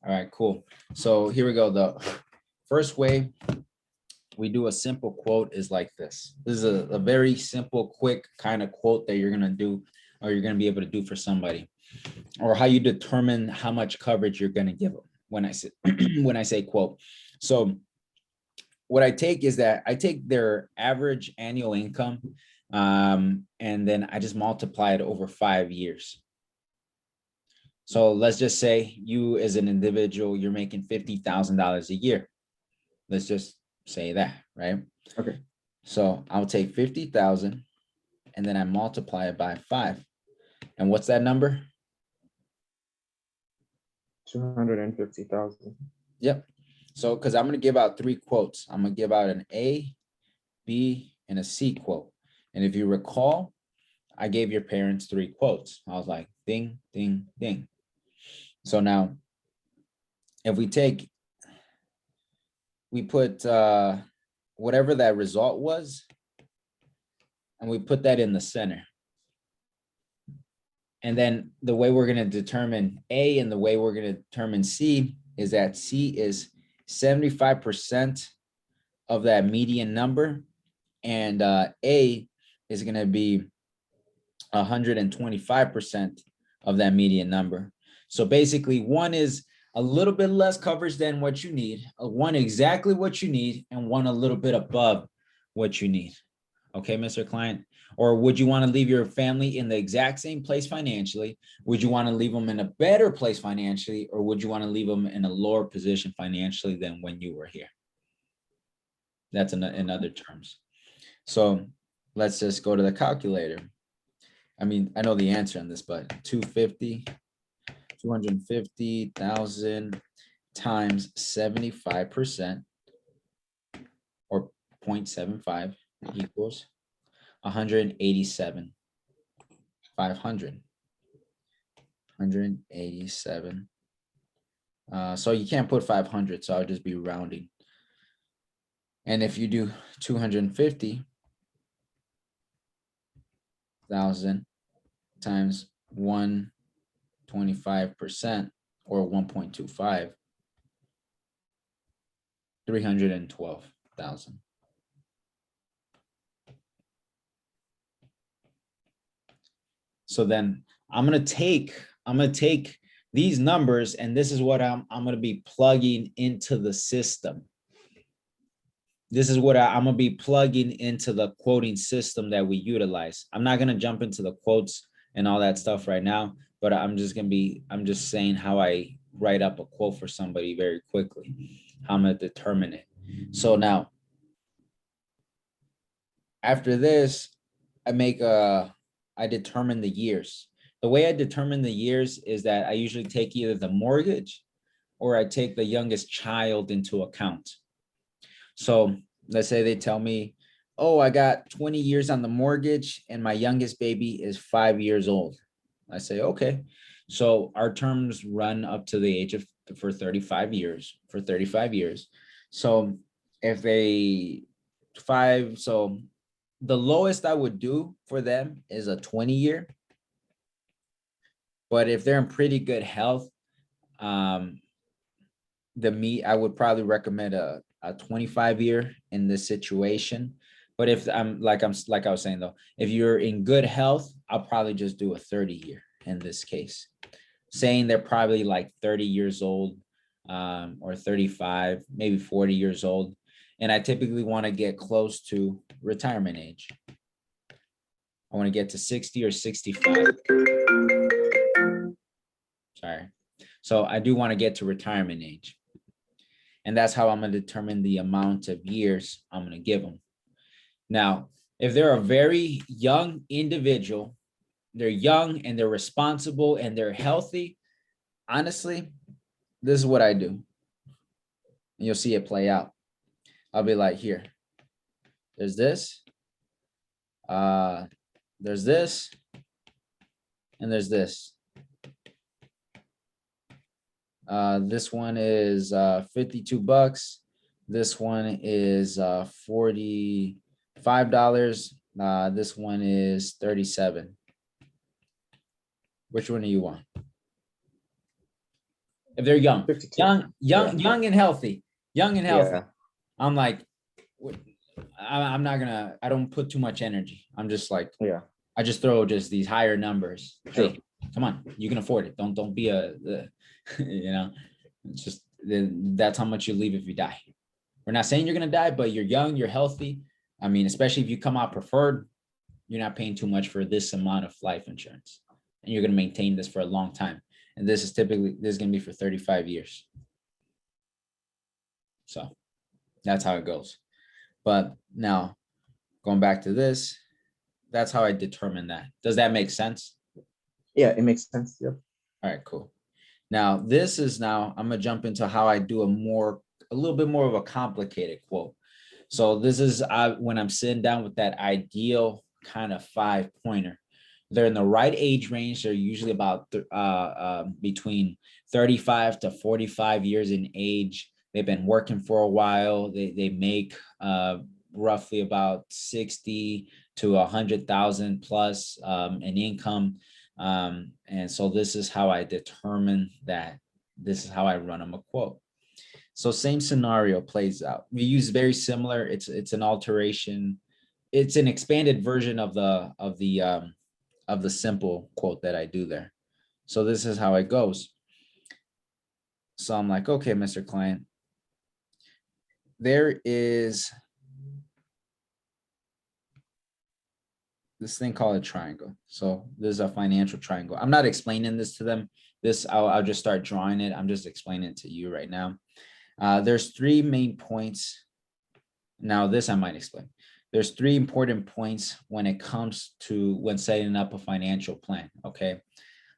All right, cool. So here we go. The first way we do a simple quote is like this. This is a very simple, quick kind of quote that you're gonna do, or you're gonna be able to do for somebody, or how you determine how much coverage you're gonna give them. When I say when I say quote, so what I take is that I take their average annual income, and then I just multiply it over 5 years. So let's just say you as an individual, you're making $50,000 a year. Let's just say that, right? Okay. So I'll take 50,000 and then I multiply it by 5. And what's that number? 250,000. Yep. So because I'm going to give out 3 quotes. I'm going to give out an A, B, and a C quote. And if you recall, I gave your parents 3 quotes. I was like, ding, ding, ding. So now, if we put whatever that result was, and we put that in the center. And then the way we're going to determine A and the way we're going to determine C is that C is 75% of that median number, and A is going to be 125% of that median number. So basically, one is a little bit less coverage than what you need, one exactly what you need, and one a little bit above what you need. Okay, Mr. Client? Or would you want to leave your family in the exact same place financially? Would you want to leave them in a better place financially? Or would you want to leave them in a lower position financially than when you were here? That's in other terms. So let's just go to the calculator. I mean, I know the answer on this, but 250,000 times 75% or 0.75 equals 187,500. 187. So you can't put 500, so I'll just be rounding. And if you do 250,000 times 125% or 1.25, 312,000. So then I'm gonna take these numbers, and this is what I'm gonna be plugging into the system. This is what I'm gonna be plugging into the quoting system that we utilize. I'm not gonna jump into the quotes and all that stuff right now, but I'm just saying how I write up a quote for somebody very quickly, how I'm gonna determine it. So now, after this, I determine the years. The way I determine the years is that I usually take either the mortgage or I take the youngest child into account. So let's say they tell me, oh, I got 20 years on the mortgage and my youngest baby is 5 years old. I say, okay. So our terms run up to the age of for 35 years. So if so the lowest I would do for them is a 20-year. But if they're in pretty good health, I would probably recommend a 25-year in this situation. But if like I was saying though, if you're in good health, I'll probably just do a 30-year in this case, saying they're probably like 30 years old, or 35, maybe 40 years old. And I typically want to get close to retirement age. I want to get to 60 or 65. Sorry. So I do want to get to retirement age. And that's how I'm going to determine the amount of years I'm going to give them. Now, if they're a very young individual, they're young and they're responsible and they're healthy, honestly, this is what I do. And you'll see it play out. I'll be like, here, there's this, there's this, and there's this. This one is $52. This one is $45. This one is $37. Which one do you want? If they're young, 52. young, Yeah. young, young and healthy, young and healthy. Yeah. I'm like, I'm not gonna, I don't put too much energy. I'm just like, Yeah. I just throw just these higher numbers. Sure. Hey, come on, you can afford it. Don't be you know, it's just that's how much you leave if you die. We're not saying you're gonna die, but you're young, you're healthy. I mean, especially if you come out preferred, you're not paying too much for this amount of life insurance, and you're gonna maintain this for a long time. And this is gonna be for 35 years. So that's how it goes. But now going back to this, that's how I determine that. Does that make sense? Yeah, it makes sense. Yep. All right, cool. Now I'm gonna jump into how I do a little bit more of a complicated quote. So this is when I'm sitting down with that ideal kind of 5-pointer. They're in the right age range. They're usually about between 35 to 45 years in age. They've been working for a while. They make roughly about 60 to 100,000 plus in income. And so this is how I determine that. This is how I run them a quote. So same scenario plays out. We use very similar. It's an alteration. It's an expanded version of the simple quote that I do there. So this is how it goes. So I'm like, okay, Mr. Client, there is this thing called a triangle. So there's a financial triangle. I'm not explaining this to them. I'll just start drawing it. I'm just explaining it to you right now. There's 3 main points. Now this I might explain. There's 3 important points when it comes to when setting up a financial plan. Okay.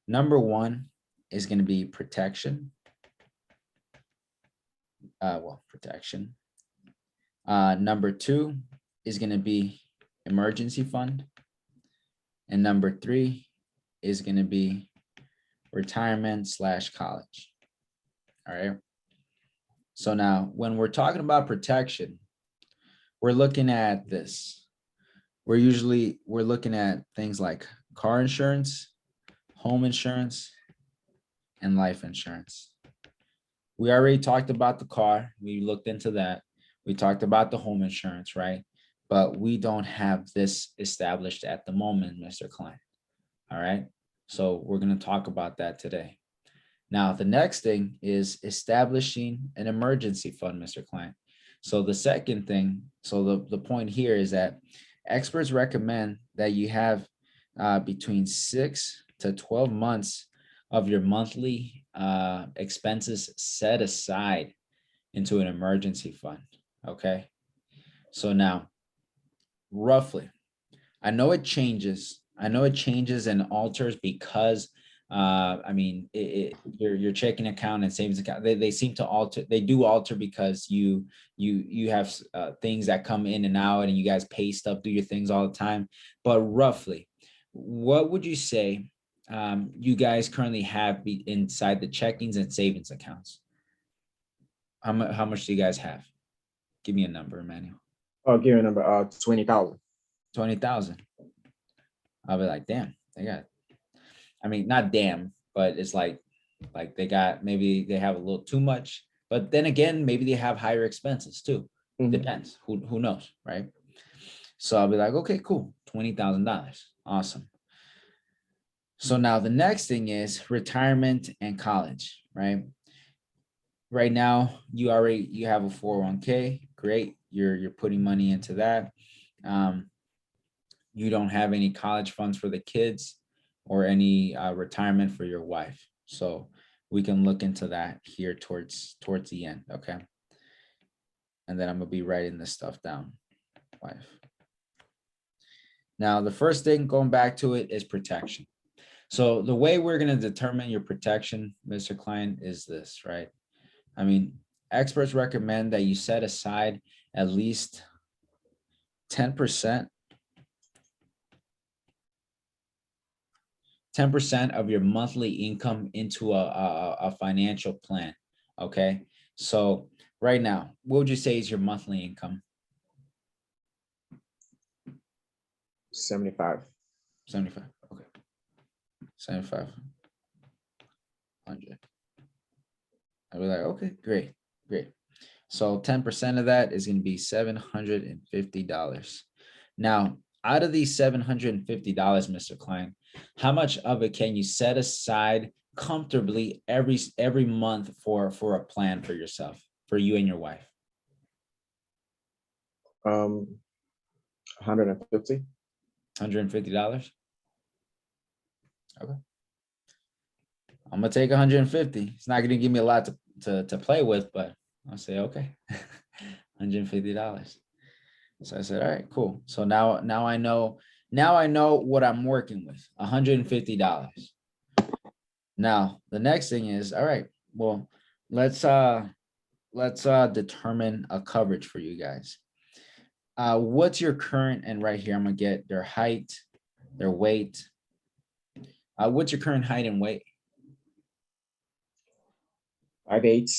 Number 1 is going to be protection. Protection. Number 2 is going to be emergency fund. And number 3 is going to be retirement/college. All right. So now when we're talking about protection, we're looking at this. We're looking at things like car insurance, home insurance, and life insurance. We already talked about the car. We looked into that. We talked about the home insurance, right? But we don't have this established at the moment, Mr. Klein. All right. So we're going to talk about that today. Now, the next thing is establishing an emergency fund, Mr. Klein. So the second thing, so the point here is that experts recommend that you have between 6 to 12 months of your monthly expenses set aside into an emergency fund. Okay. So now, roughly, I know it changes. I know it changes and alters because I mean, your checking account and savings account, they seem to alter. They do alter because you have things that come in and out, and you guys pay stuff, do your things all the time. But roughly, what would you say you guys currently have inside the checkings and savings accounts? How much do you guys have? Give me a number, Emmanuel. I'll give you a number. 20,000. 20,000. I'll be like, damn, they got. I mean, not damn, but it's like they got, maybe they have a little too much, but then again, maybe they have higher expenses too. Depends. Who knows, right? So I'll be like, okay, cool, $20,000, awesome. So now the next thing is retirement and college, right? Right now, you have a 401k, great. You're putting money into that. You don't have any college funds for the kids or any retirement for your wife. So we can look into that here towards the end, okay? And then I'm gonna be writing this stuff down. Wife. Now, the first thing, going back to it, is protection. So the way we're gonna determine your protection, Mr. Klein, is this, right? I mean, experts recommend that you set aside at least 10% of your monthly income into a financial plan. Okay. So right now, what would you say is your monthly income? 75. 75. Okay. 7,500. I'd be like, okay, great, great. So 10% of that is going to be $750. Now, out of these $750, Mr. Klein, how much of it can you set aside comfortably every month for a plan for yourself, for you and your wife? 150. $150? Okay. I'm gonna take 150. It's not gonna give me a lot to play with, but I'll say okay. $150. So I said, all right, cool. So now I know what I'm working with. $150. Now the next thing is, all right, well, let's determine a coverage for you guys. What's your current, and right here I'm gonna get their height, their weight. What's your current height and weight? 5'8",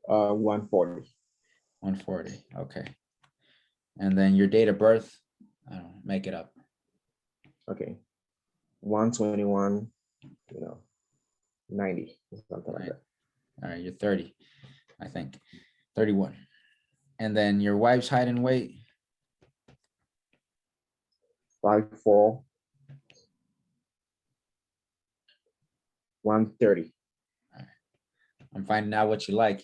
140. 140. Okay. And then your date of birth, I don't know, make it up. Okay. 121, 90, something like that. All right, you're 30, I think. 31. And then your wife's height and weight. 5'4", 130. I'm finding out what you like.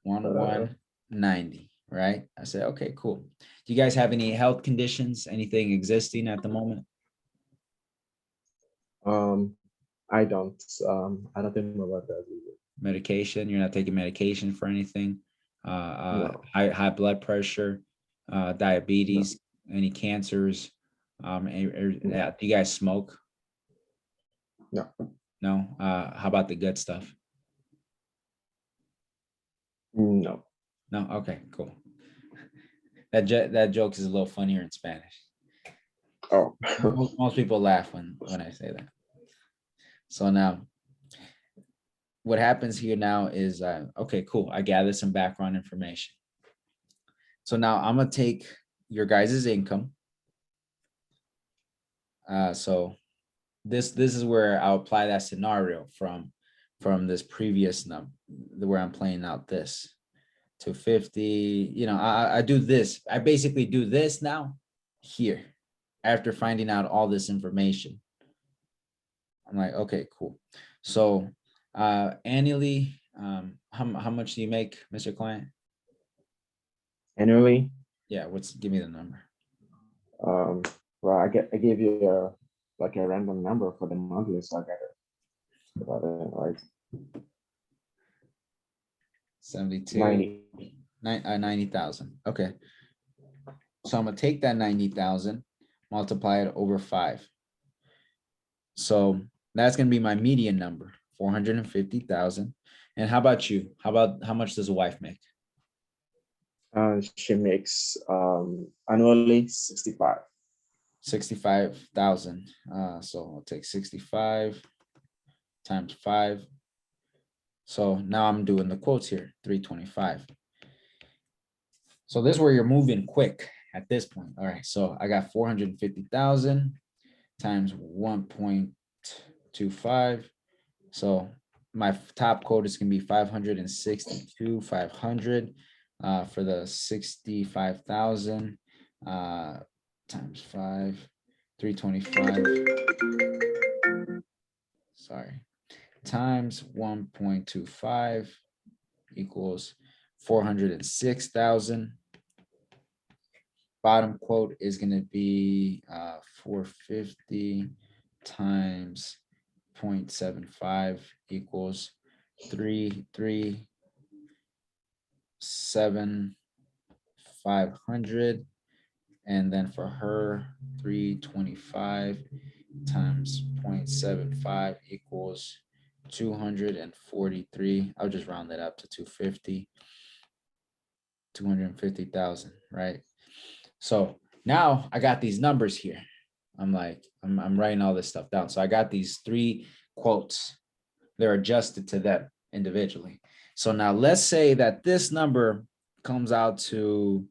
190, right? I said, okay, cool. Do you guys have any health conditions, anything existing at the moment? I don't think about that either. Medication? You're not taking medication for anything? No. High blood pressure, diabetes, any cancers? Do you guys smoke? No. No. How about the good stuff? No. No. Okay, cool. That joke is a little funnier in Spanish. Oh. Most people laugh when I say that. So now, what happens here now is, okay, cool. I gathered some background information. So now I'm gonna take your guys' income. So this is where I'll apply that scenario from this previous number where I'm playing out this to 50. I do this. I basically do this now here after finding out all this information. I'm like, okay, cool. So annually, how much do you make, Mr. Client? Annually, Yeah, give me the number. well, I gave you a random number for the monthly, so I got it. Like 72. 90. 90,000. Okay. So I'm gonna take that 90,000, multiply it over 5. So that's gonna be my median number, 450,000. And how about you? How much does a wife make? She makes annually 65. 65,000. So I'll take 65 times 5. So now I'm doing the quotes here, 325. So this is where you're moving quick at this point. All right, so I got 450,000 times 1.25. So my top quote is gonna be 562,500 for the 65,000 times 5, 325. Sorry, times 1.25 equals 406,000. Bottom quote is going to be 450 times 0.75 equals 337,500. And then for her, 325 times 0.75 equals 243. I'll just round that up to 250. 250,000, right? So now I got these numbers here. I'm writing all this stuff down. So I got these 3 quotes. They're adjusted to them individually. So now let's say that this number comes out to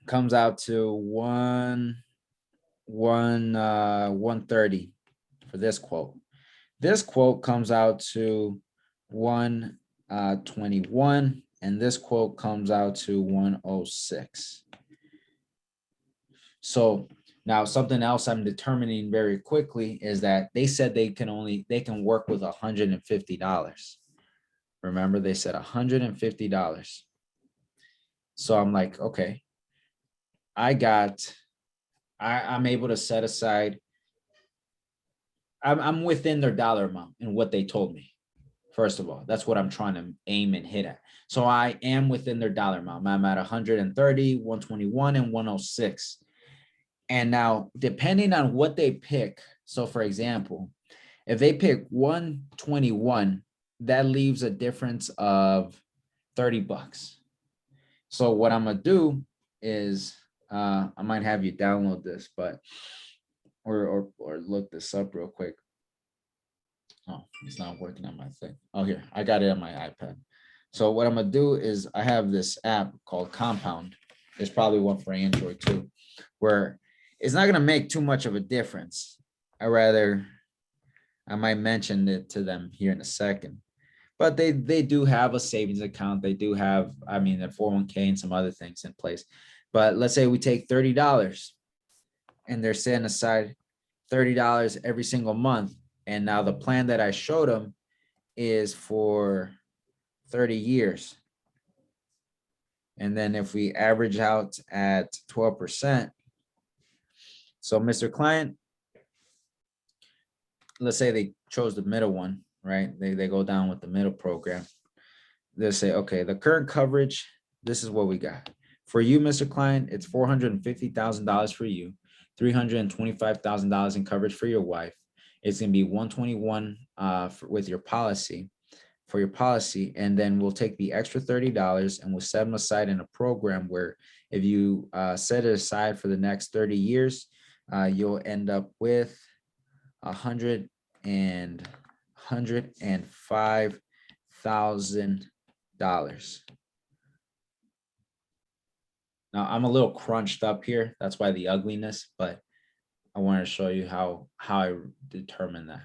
130 for this quote. This quote comes out to 121, and this quote comes out to 106. So now something else I'm determining very quickly is that they said they can work with $150. Remember, they said $150. So I'm like, okay, I'm able to set aside, I'm within their dollar amount and what they told me. First of all, that's what I'm trying to aim and hit at. So I am within their dollar amount. I'm at 130, 121, and 106. And now, depending on what they pick, so for example, if they pick 121, that leaves a difference of $30. So what I'm gonna do is I might have you download this, but or look this up real quick. Oh, it's not working on my thing. Oh, here, I got it on my iPad. So what I'm gonna do is I have this app called Compound. There's probably one for Android too, where it's not gonna make too much of a difference. I might mention it to them here in a second. But they do have a savings account. They do have, I mean, their 401k and some other things in place. But let's say we take $30 and they're setting aside $30 every single month. And now the plan that I showed them is for 30 years. And then if we average out at 12%, so Mr. Client, let's say they chose the middle one, right? They go down with the middle program. They'll say, okay, the current coverage, this is what we got. For you, Mr. Client, it's $450,000 for you, $325,000 in coverage for your wife. It's gonna be 121 with your policy, for your policy, and then we'll take the extra $30 and we'll set them aside in a program where if you set it aside for the next 30 years, you'll end up with $105,000. Now I'm a little crunched up here. That's why the ugliness, but I wanted to show you how I determine that.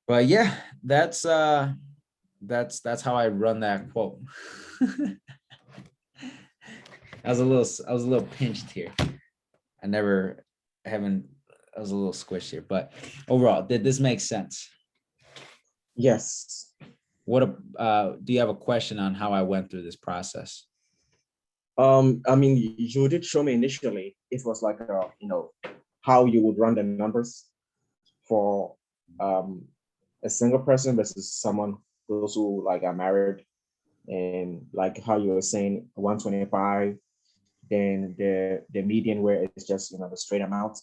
But yeah, that's how I run that quote. I was a little pinched here. I was a little squished here, but overall, did this make sense? Yes. Do you have a question on how I went through this process? I mean, you did show me initially, it was like, how you would run the numbers for a single person versus someone, those who like are married, and like how you were saying 125, then the median where it's just, the straight amount,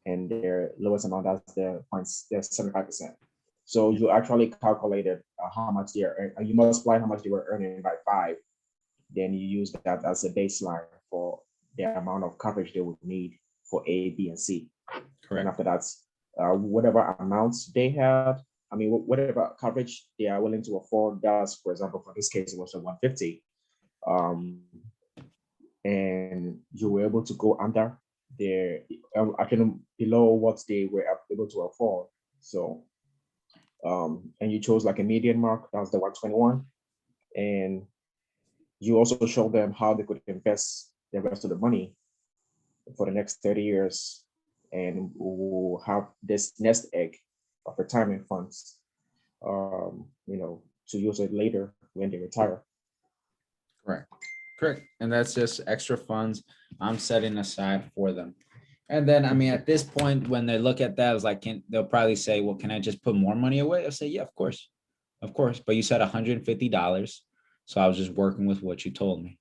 and their lowest amount, that's the points, there's 75%. So you actually calculated how much you multiply how much they were earning by 5, then you use that as a baseline for the amount of coverage they would need for A, B, and C. Correct. And after that, whatever amounts they had, I mean, whatever coverage they are willing to afford, that's, for example, for this case, it was a 150. And you were able to go under their, actually below what they were able to afford. So, and you chose like a median mark, that's the 121. And you also show them how they could invest the rest of the money for the next 30 years, and we'll have this nest egg of retirement funds, to use it later when they retire. Correct. And that's just extra funds I'm setting aside for them. And then, I mean, at this point, when they look at that, it's like, they'll probably say, well, can I just put more money away? I'll say, yeah, of course. But you said $150. So I was just working with what you told me.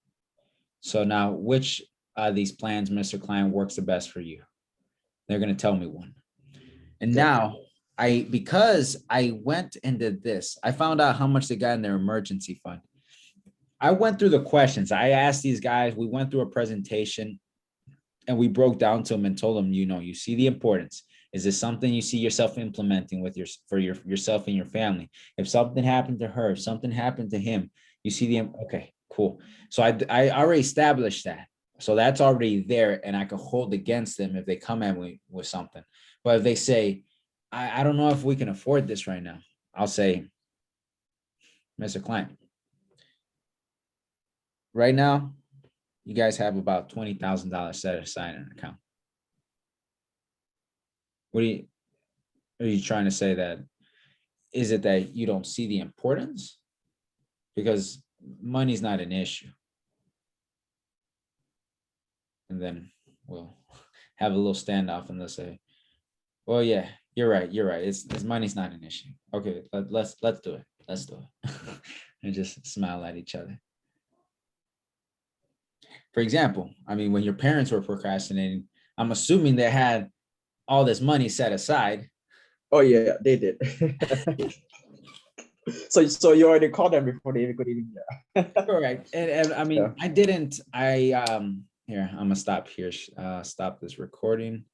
So now, which of these plans, Mr. Client, works the best for you? They're going to tell me one. And now, because I went and did this, I found out how much they got in their emergency fund. I went through the questions. I asked these guys, we went through a presentation and we broke down to them and told them, you see the importance. Is this something you see yourself implementing with yourself and your family? If something happened to her, if something happened to him, you see okay, cool. So I already established that. So that's already there, and I can hold against them if they come at me with something. But if they say, I don't know if we can afford this right now. I'll say, Mr. Client, right now, you guys have about $20,000 set aside in an account. What are you trying to say that? Is it that you don't see the importance? Because money's not an issue. And then we'll have a little standoff and they'll say, well, yeah, you're right. It's money's not an issue. Okay, let's do it. Let's do it. And just smile at each other. For example, I mean, when your parents were procrastinating, I'm assuming they had all this money set aside. Oh yeah, they did. So you already called them before they could even hear. Correct. And I mean, Yeah. I didn't, here, I'm gonna stop here, stop this recording.